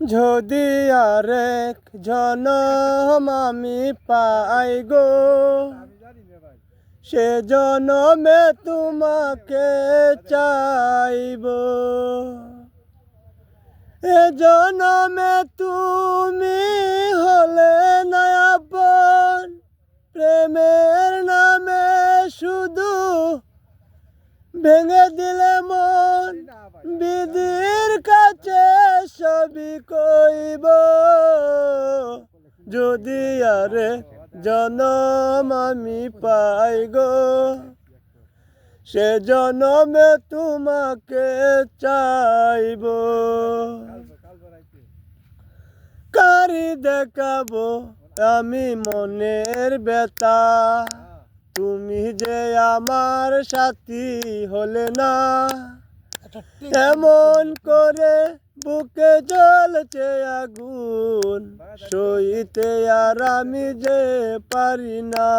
যদি আরেক জনম আমি পাই গো, সে জনমে তোমাকে চাইব। এ জনমে তুমি হলে না আপন, প্রেমের নামে শুধু ভেঙে দিলে মন। বিধির কাছে সবই কইব, যদি আরে জনম আমি পাই গো, সে জনমে তোমাকে চাইব। কারি দেখাবো আমি মনের ব্যথা, তুমি যে আমার সাথী হলে না। এমন করে বুকে জ্বলছে আগুন, সইতে আর আমি যে পারি না।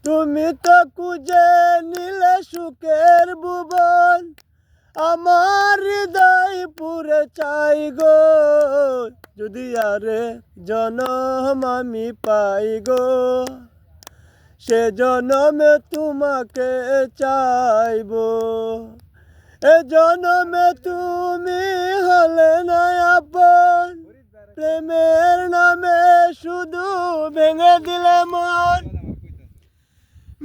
তুমি তো খুঁজে নিলে সুখের ভুবন, আমার হৃদয় পুরে চাই গো, যদি আরে জনম আমি পাই গো, সে জনমে তোমাকে চাইব। এ জনমে তুমি হলে না আপন, প্রেমের নামে শুধু ভেঙে দিলে মন।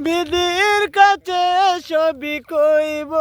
বিধির কাছে সবই কইব,